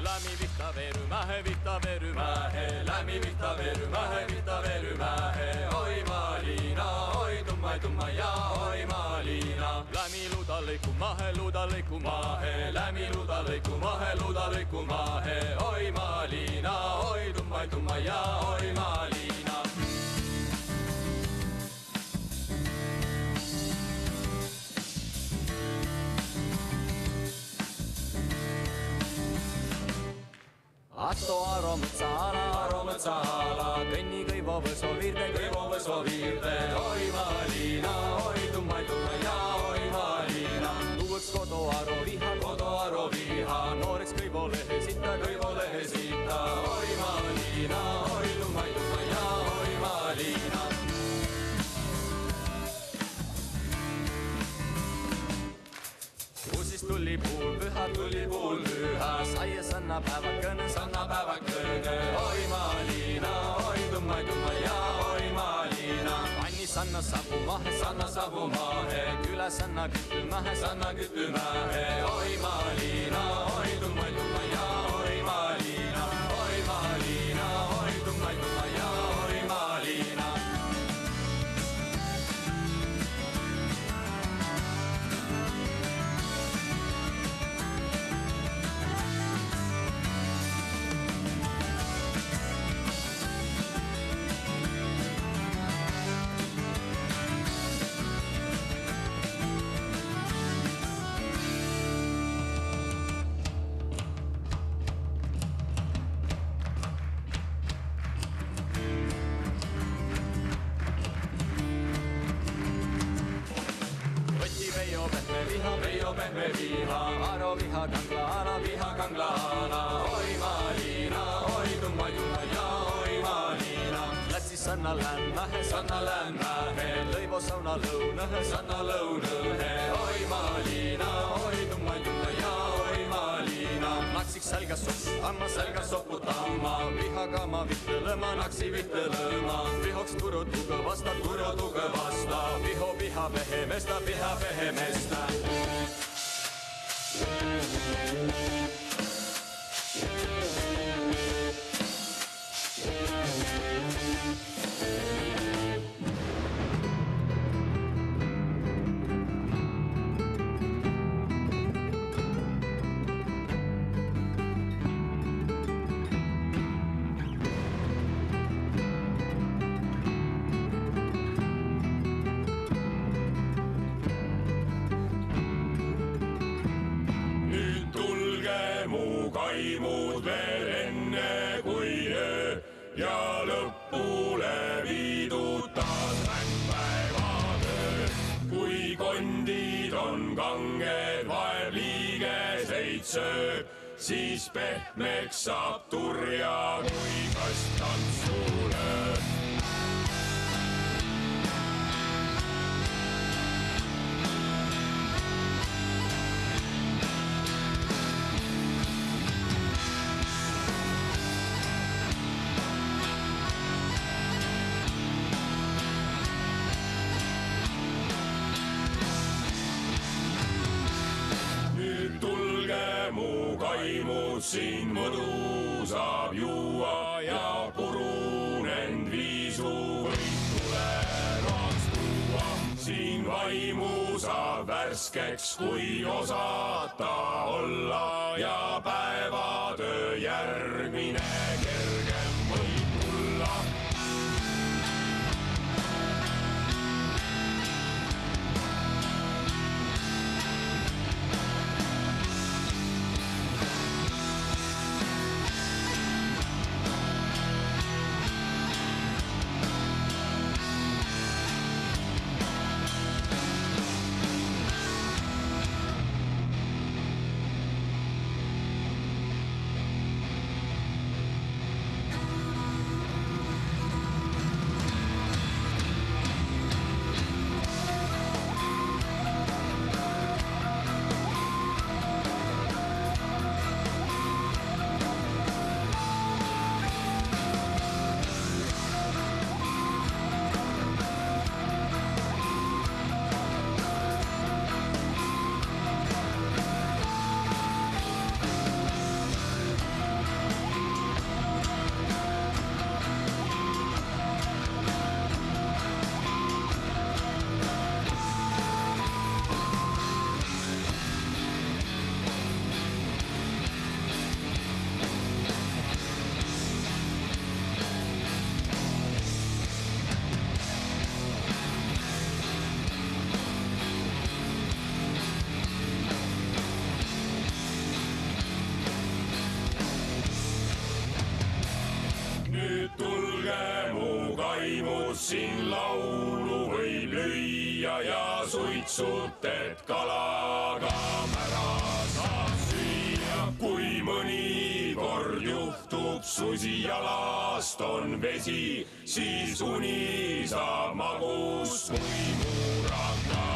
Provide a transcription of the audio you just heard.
Lämmi vihta verymähe, lämmi vihta verymähe, oi Malina, oi tumma ja oi Malina. Lämmi luuda leikumahe, lämmi luuda leikumahe, oi Malina, oi tumma ja oi Malina. Atto aromõtsaala, kõnni kõivo võso viirde, oi Malina, oi tumma ja oi Malina. Tuuks kodo aro viha, nooreks kõivo lehe sita, oi Malina, oi tumma ja oi Malina. Kuusis tuli puul püha, saia sanna päevakõne, oi Malina, oi tumma ja oi Malina. Anni sanna sabu mahe, küla sanna kütümähe, oi Malina, oi tumma ja oi Malina, oi Malina, oi tumma ja oi Malina. Pehme viha, aro viha kanglaana, oi Malina, oi tumma ja oi Malina. Lätsi sanna lämmähe, lõivo sauna lõunõhe, oi Malina, oi tumma ja oi Malina. Naksiks sälga soputama, vihagama vihtelõma, naksi vihtelõma, vihoks turo tugevasta, viho viha vehemesta. Kaimud veel enne kui öö ja lõpule viidutas mängpäevatöö. Kui kondid on kanged, vaevliigeseid sööb, siis pehmeks saab turja, kui kast tantsu lööb. Kaimud siin mõdu saab juua ja purunend viisu võib tuleroaks tuua. Siin vaimu saab värskeks, kui osata olla ja päevatöö järgmine kergem võib tulla. kus siin laulu võib lüüa ja suitsutet kalaga ära saab süüa. kui mõnikord juhtub susi jalast on vesi, siis uni saab magust kui muraka.